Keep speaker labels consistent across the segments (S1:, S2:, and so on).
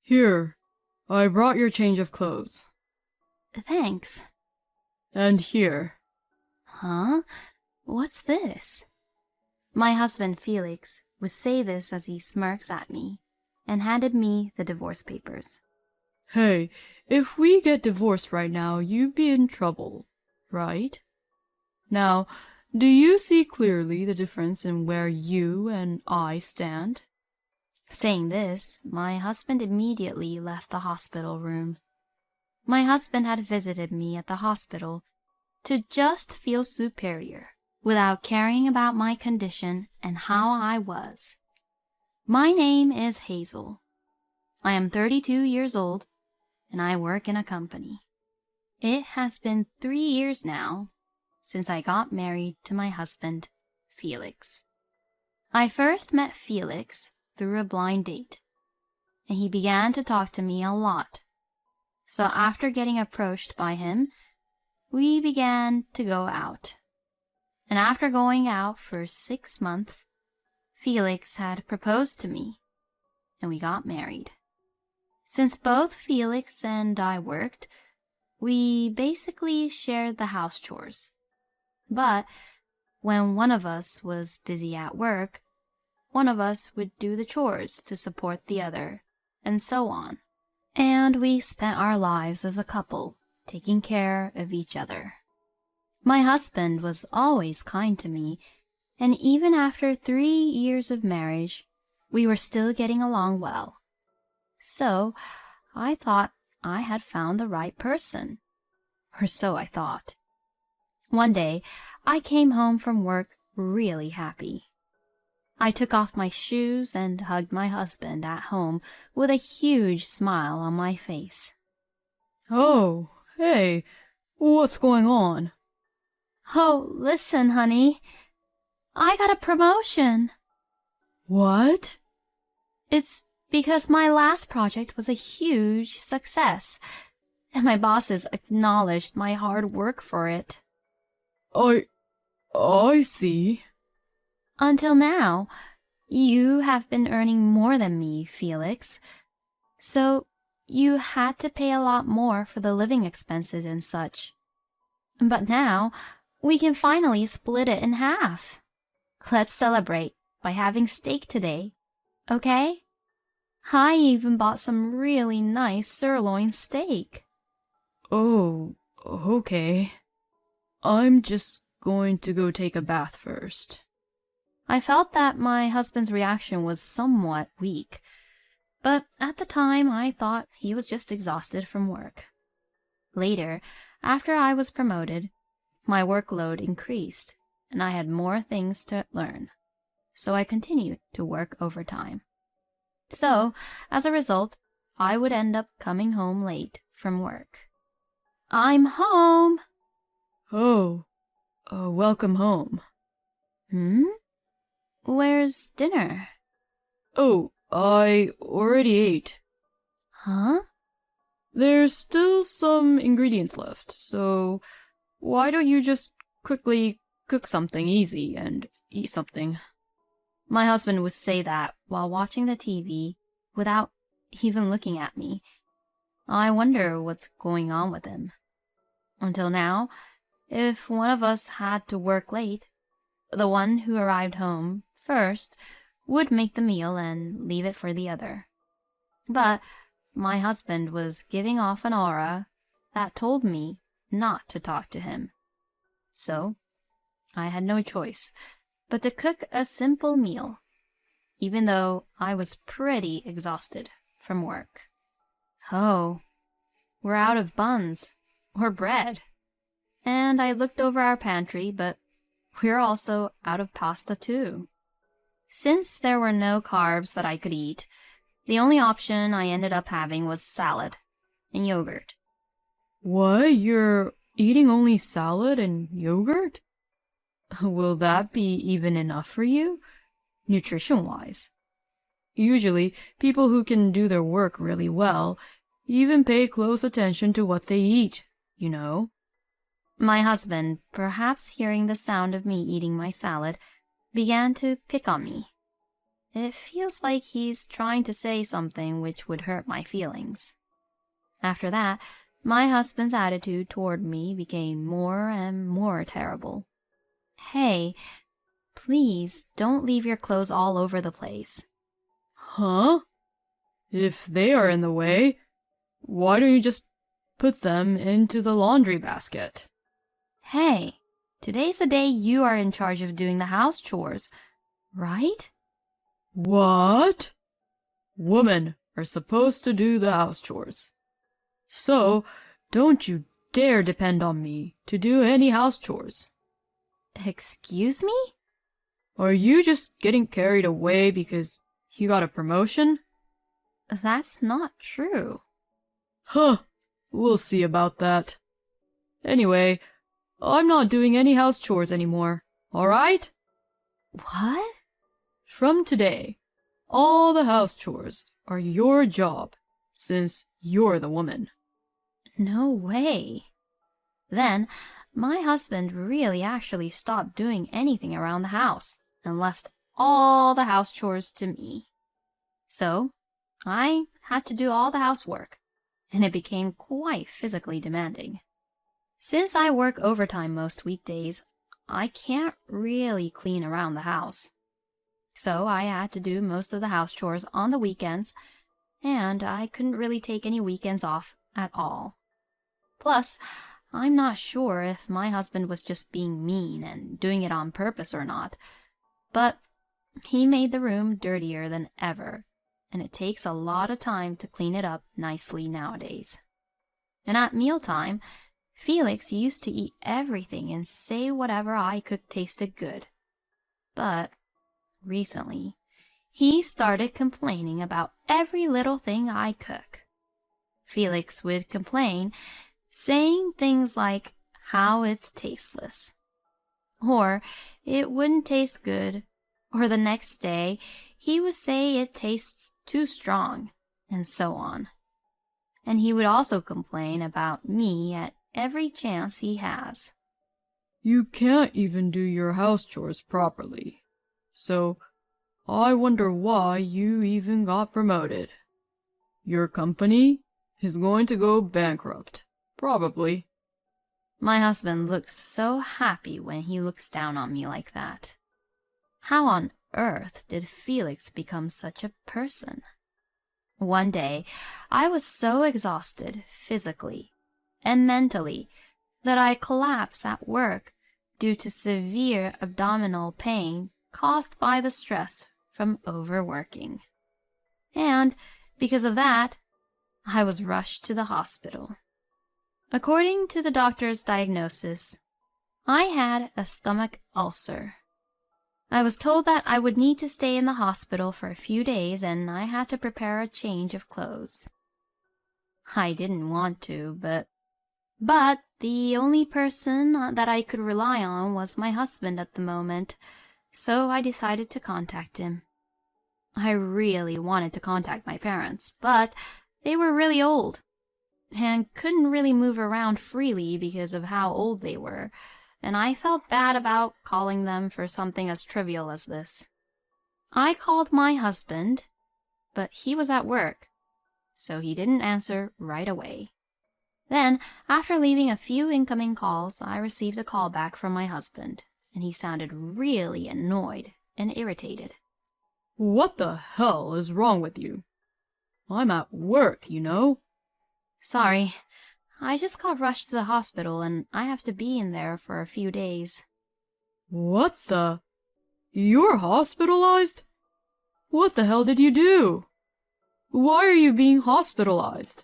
S1: Here, I brought your change of clothes.
S2: Thanks.
S1: And here.
S2: Huh? What's this? My husband Felix would say this as he smirks at me and handed me the divorce papers.
S1: Hey, if we get divorced right now, you'd be in trouble, right? Now, do you see clearly the difference in where you and I stand?
S2: Saying this, my husband immediately left the hospital room. My husband had visited me at the hospital to just feel superior without caring about my condition and how I was. My name is Hazel. I am 32 years old and I work in a company. It has been 3 years now since I got married to my husband, Felix. I first met Felix through a blind date, and he began to talk to me a lot. So after getting approached by him, we began to go out. And after going out for 6 months, Felix had proposed to me, and we got married. Since both Felix and I worked, we basically shared the house chores. But when one of us was busy at work, one of us would do the chores to support the other, and so on. And we spent our lives as a couple, taking care of each other. My husband was always kind to me, and even after 3 years of marriage, we were still getting along well. So I thought I had found the right person, or so I thought. One day, I came home from work really happy. I took off my shoes and hugged my husband at home with a huge smile on my face.
S1: Oh, hey, what's going on?
S2: Oh, listen, honey. I got a promotion.
S1: What?
S2: It's because my last project was a huge success, and my bosses acknowledged my hard work for it.
S1: I see.
S2: Until now, you have been earning more than me, Felix. So you had to pay a lot more for the living expenses and such. But now, we can finally split it in half. Let's celebrate by having steak today, okay? I even bought some really nice sirloin steak.
S1: Oh, okay. I'm just going to go take a bath first.
S2: I felt that my husband's reaction was somewhat weak, but at the time I thought he was just exhausted from work. Later, after I was promoted, my workload increased and I had more things to learn, so I continued to work overtime. So, as a result, I would end up coming home late from work. I'm home!
S1: Oh, welcome home.
S2: Where's dinner?
S1: Oh, I already ate.
S2: Huh?
S1: There's still some ingredients left, so why don't you just quickly cook something easy and eat something?
S2: My husband would say that while watching the TV without even looking at me. I wonder what's going on with him. Until now, if one of us had to work late, the one who arrived home first would make the meal and leave it for the other. But my husband was giving off an aura that told me not to talk to him. So I had no choice but to cook a simple meal, even though I was pretty exhausted from work. Oh, we're out of buns or bread. And I looked over our pantry, but we're also out of pasta too. Since there were no carbs that I could eat, the only option I ended up having was salad and yogurt.
S1: What? You're eating only salad and yogurt? Will that be even enough for you, nutrition-wise? Usually, people who can do their work really well even pay close attention to what they eat, you know.
S2: My husband, perhaps hearing the sound of me eating my salad, began to pick on me. It feels like he's trying to say something which would hurt my feelings. After that, my husband's attitude toward me became more and more terrible. Hey, please don't leave your clothes all over the place.
S1: Huh? If they are in the way, why don't you just put them into the laundry basket?
S2: Hey, today's the day you are in charge of doing the house chores, right?
S1: What? Women are supposed to do the house chores. So, don't you dare depend on me to do any house chores.
S2: Excuse me?
S1: Are you just getting carried away because you got a promotion?
S2: That's not true.
S1: Huh, we'll see about that. Anyway, I'm not doing any house chores anymore, alright?
S2: What?
S1: From today, all the house chores are your job, since you're the woman.
S2: No way. Then, my husband really actually stopped doing anything around the house and left all the house chores to me. So, I had to do all the housework, and it became quite physically demanding. Since I work overtime most weekdays, I can't really clean around the house. So I had to do most of the house chores on the weekends, and I couldn't really take any weekends off at all. Plus, I'm not sure if my husband was just being mean and doing it on purpose or not, but he made the room dirtier than ever, and it takes a lot of time to clean it up nicely nowadays. And at mealtime, Felix used to eat everything and say whatever I cooked tasted good. But recently, he started complaining about every little thing I cook. Felix would complain, saying things like how it's tasteless, or it wouldn't taste good, or the next day he would say it tastes too strong, and so on. And he would also complain about me at every chance he has.
S1: You can't even do your house chores properly, so I wonder why you even got promoted. Your company is going to go bankrupt, probably.
S2: My husband looks so happy when he looks down on me like that. How on earth did Felix become such a person? One day, I was so exhausted physically and mentally that I collapsed at work due to severe abdominal pain caused by the stress from overworking. And because of that, I was rushed to the hospital. According to the doctor's diagnosis, I had a stomach ulcer. I was told that I would need to stay in the hospital for a few days and I had to prepare a change of clothes. I didn't want to, but the only person that I could rely on was my husband at the moment, so I decided to contact him. I really wanted to contact my parents, but they were really old and couldn't really move around freely because of how old they were, and I felt bad about calling them for something as trivial as this. I called my husband, but he was at work, so he didn't answer right away. Then, after leaving a few incoming calls, I received a call back from my husband, and he sounded really annoyed and irritated.
S1: What the hell is wrong with you? I'm at work, you know.
S2: Sorry, I just got rushed to the hospital and I have to be in there for a few days.
S1: What the? You're hospitalized? What the hell did you do? Why are you being hospitalized?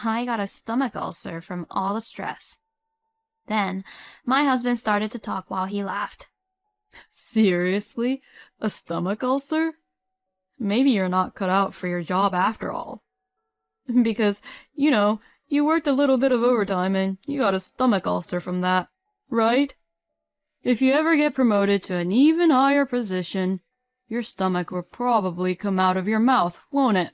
S2: I got a stomach ulcer from all the stress. Then, my husband started to talk while he laughed.
S1: Seriously? A stomach ulcer? Maybe you're not cut out for your job after all. Because, you worked a little bit of overtime and you got a stomach ulcer from that, right? If you ever get promoted to an even higher position, your stomach will probably come out of your mouth, won't it?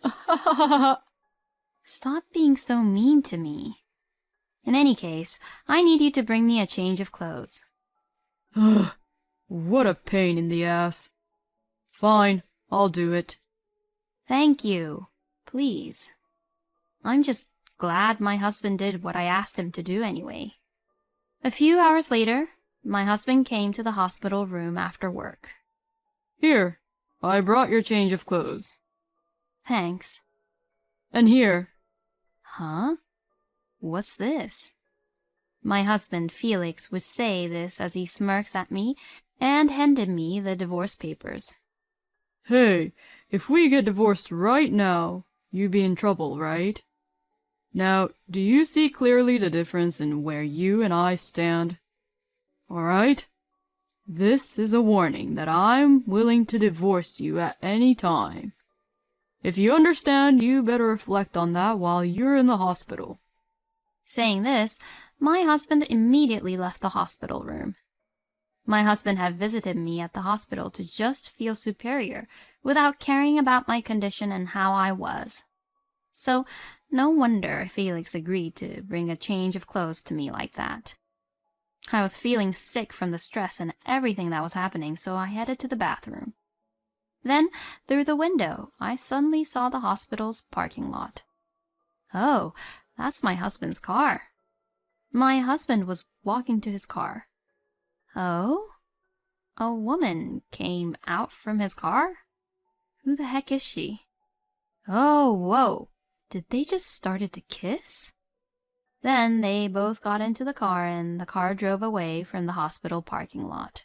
S2: Stop being so mean to me. In any case, I need you to bring me a change of clothes.
S1: What a pain in the ass. Fine, I'll do it.
S2: Thank you. Please. I'm just glad my husband did what I asked him to do anyway. A few hours later, my husband came to the hospital room after work.
S1: Here, I brought your change of clothes.
S2: Thanks.
S1: And here.
S2: Huh? What's this? My husband, Felix, would say this as he smirks at me and handed me the divorce papers.
S1: Hey, if we get divorced right now, you'd be in trouble, right? Now, do you see clearly the difference in where you and I stand? All right? This is a warning that I'm willing to divorce you at any time. If you understand, you better reflect on that while you're in the hospital.
S2: Saying this, my husband immediately left the hospital room. My husband had visited me at the hospital to just feel superior without caring about my condition and how I was. So, no wonder Felix agreed to bring a change of clothes to me like that. I was feeling sick from the stress and everything that was happening, so I headed to the bathroom. Then, through the window, I suddenly saw the hospital's parking lot. Oh, that's my husband's car. My husband was walking to his car. Oh? A woman came out from his car? Who the heck is she? Oh, whoa. Did they just started to kiss? Then they both got into the car and the car drove away from the hospital parking lot.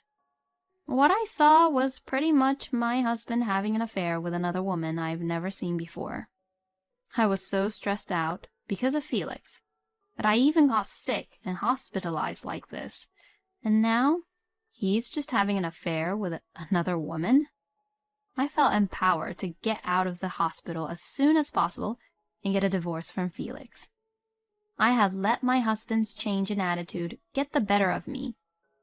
S2: What I saw was pretty much my husband having an affair with another woman I've never seen before. I was so stressed out because of Felix that I even got sick and hospitalized like this. And now he's just having an affair with another woman? I felt empowered to get out of the hospital as soon as possible and get a divorce from Felix. I had let my husband's change in attitude get the better of me,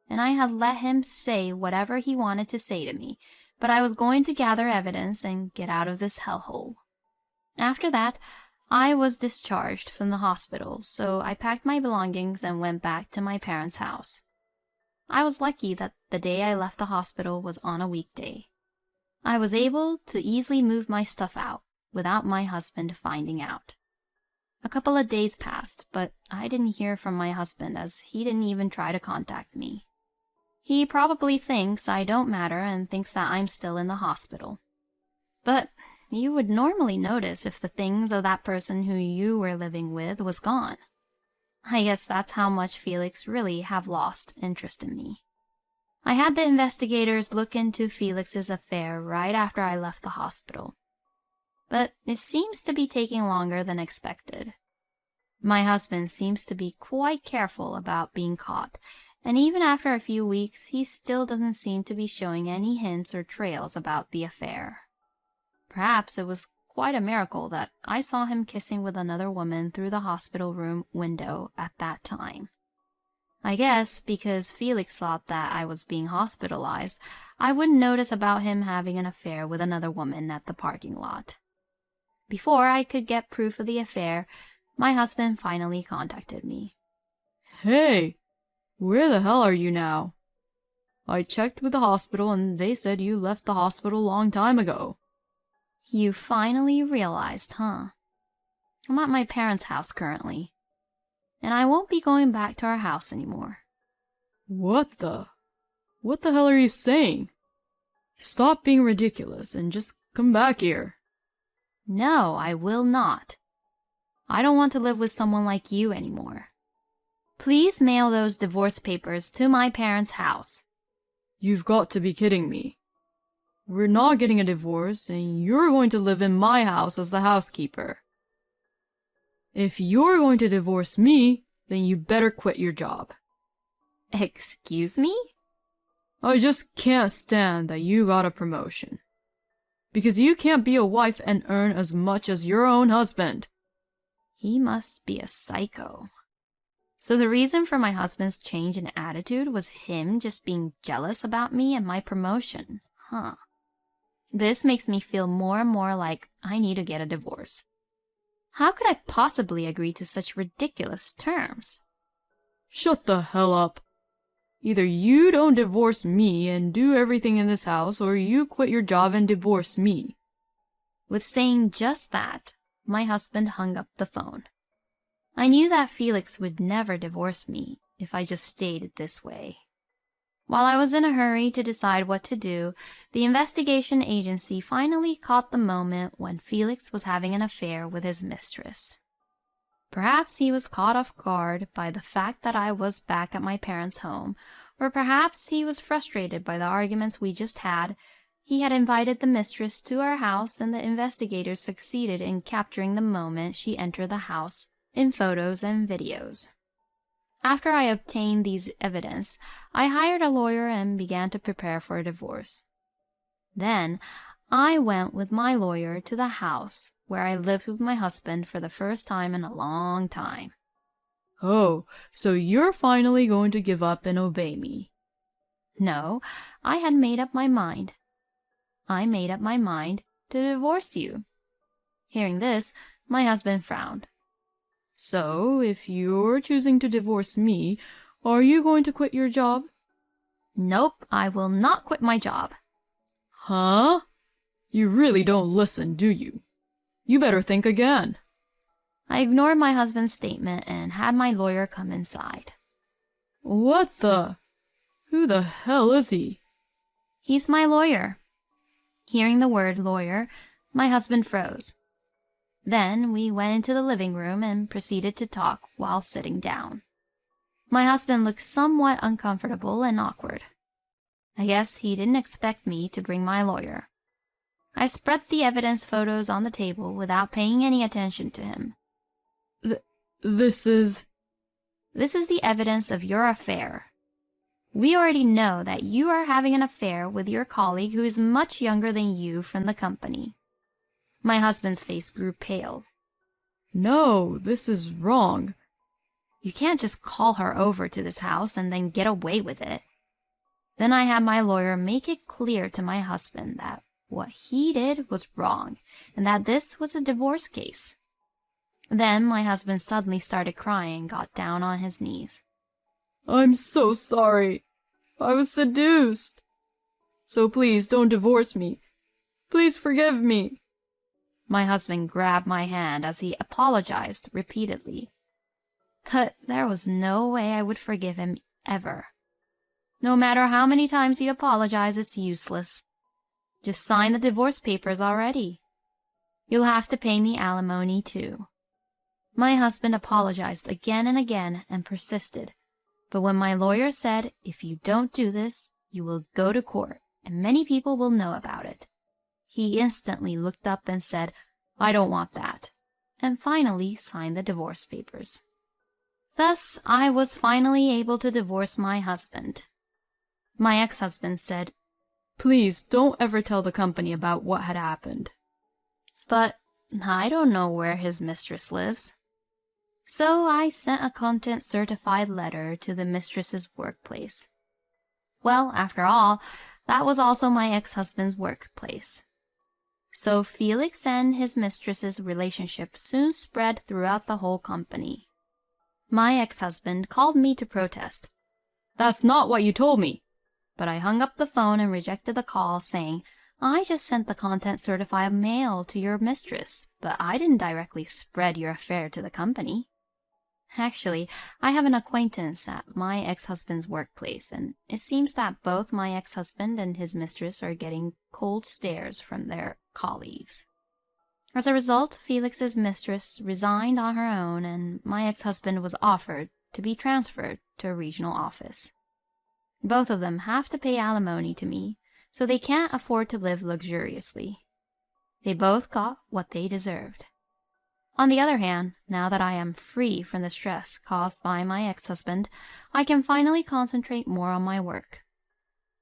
S2: and I had let him say whatever he wanted to say to me, but I was going to gather evidence and get out of this hellhole. After that, I was discharged from the hospital, so I packed my belongings and went back to my parents' house. I was lucky that the day I left the hospital was on a weekday. I was able to easily move my stuff out without my husband finding out. A couple of days passed, but I didn't hear from my husband as he didn't even try to contact me. He probably thinks I don't matter and thinks that I'm still in the hospital. But you would normally notice if the things of that person who you were living with was gone. I guess that's how much Felix really have lost interest in me. I had the investigators look into Felix's affair right after I left the hospital. But it seems to be taking longer than expected. My husband seems to be quite careful about being caught, and even after a few weeks, he still doesn't seem to be showing any hints or trails about the affair. Perhaps it was quite a miracle that I saw him kissing with another woman through the hospital room window at that time. I guess because Felix thought that I was being hospitalized, I wouldn't notice about him having an affair with another woman at the parking lot. Before I could get proof of the affair, my husband finally contacted me.
S1: Hey, where the hell are you now? I checked with the hospital and they said you left the hospital a long time ago.
S2: You finally realized, huh? I'm at my parents' house currently, and I won't be going back to our house anymore.
S1: What the hell are you saying? Stop being ridiculous and just come back here.
S2: No, I will not. I don't want to live with someone like you anymore. Please mail those divorce papers to my parents' house.
S1: You've got to be kidding me. We're not getting a divorce, and you're going to live in my house as the housekeeper. If you're going to divorce me, then you better quit your job.
S2: Excuse me?
S1: I just can't stand that you got a promotion. Because you can't be a wife and earn as much as your own husband.
S2: He must be a psycho. So the reason for my husband's change in attitude was him just being jealous about me and my promotion, huh? This makes me feel more and more like I need to get a divorce. How could I possibly agree to such ridiculous terms?
S1: Shut the hell up. Either you don't divorce me and do everything in this house, or you quit your job and divorce me."
S2: With saying just that, my husband hung up the phone. I knew that Felix would never divorce me if I just stayed this way. While I was in a hurry to decide what to do, the investigation agency finally caught the moment when Felix was having an affair with his mistress. Perhaps he was caught off guard by the fact that I was back at my parents' home, or perhaps he was frustrated by the arguments we just had. He had invited the mistress to our house, and the investigators succeeded in capturing the moment she entered the house in photos and videos. After I obtained these evidence, I hired a lawyer and began to prepare for a divorce. Then I went with my lawyer to the house where I lived with my husband for the first time in a long time.
S1: "Oh, so you're finally going to give up and obey me?"
S2: No, I had made up my mind. I made up my mind to divorce you. Hearing this, my husband frowned.
S1: "So, if you're choosing to divorce me, are you going to quit your job?"
S2: Nope, I will not quit my job.
S1: "Huh? You really don't listen, do you? You better think again."
S2: I ignored my husband's statement and had my lawyer come inside.
S1: "What the? Who the hell is he?"
S2: He's my lawyer. Hearing the word lawyer, my husband froze. Then we went into the living room and proceeded to talk while sitting down. My husband looked somewhat uncomfortable and awkward. I guess he didn't expect me to bring my lawyer. I spread the evidence photos on the table without paying any attention to him.
S1: This is
S2: the evidence of your affair. We already know that you are having an affair with your colleague who is much younger than you from the company." My husband's face grew pale.
S1: "No, this is wrong."
S2: "You can't just call her over to this house and then get away with it." Then I had my lawyer make it clear to my husband that what he did was wrong and that this was a divorce case. Then my husband suddenly started crying and got down on his knees.
S1: "I'm so sorry. I was seduced. So please don't divorce me. Please forgive me."
S2: My husband grabbed my hand as he apologized repeatedly. But there was no way I would forgive him ever. No matter how many times he apologized, it's useless. Just sign the divorce papers already. You'll have to pay me alimony too. My husband apologized again and again and persisted. But when my lawyer said, "If you don't do this, you will go to court, and many people will know about it," he instantly looked up and said, "I don't want that," and finally signed the divorce papers. Thus, I was finally able to divorce my husband. My ex-husband said,
S1: "Please don't ever tell the company about what had happened."
S2: "But I don't know where his mistress lives." So I sent a content-certified letter to the mistress's workplace. Well, after all, that was also my ex-husband's workplace. So Felix and his mistress's relationship soon spread throughout the whole company. My ex-husband called me to protest.
S1: "That's not what you told me."
S2: But I hung up the phone and rejected the call, saying, "I just sent the content-certified mail to your mistress, but I didn't directly spread your affair to the company." Actually, I have an acquaintance at my ex-husband's workplace, and it seems that both my ex-husband and his mistress are getting cold stares from their colleagues. As a result, Felix's mistress resigned on her own, and my ex-husband was offered to be transferred to a regional office. Both of them have to pay alimony to me, so they can't afford to live luxuriously. They both got what they deserved. On the other hand, now that I am free from the stress caused by my ex-husband, I can finally concentrate more on my work.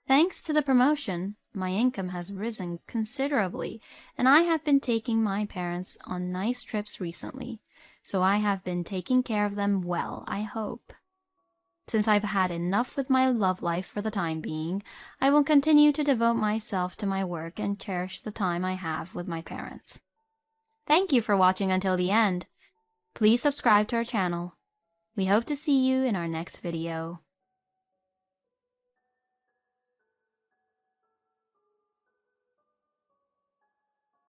S2: Thanks to the promotion, my income has risen considerably, and I have been taking my parents on nice trips recently, so I have been taking care of them well, I hope. Since I've had enough with my love life for the time being, I will continue to devote myself to my work and cherish the time I have with my parents. Thank you for watching until the end. Please subscribe to our channel. We hope to see you in our next video.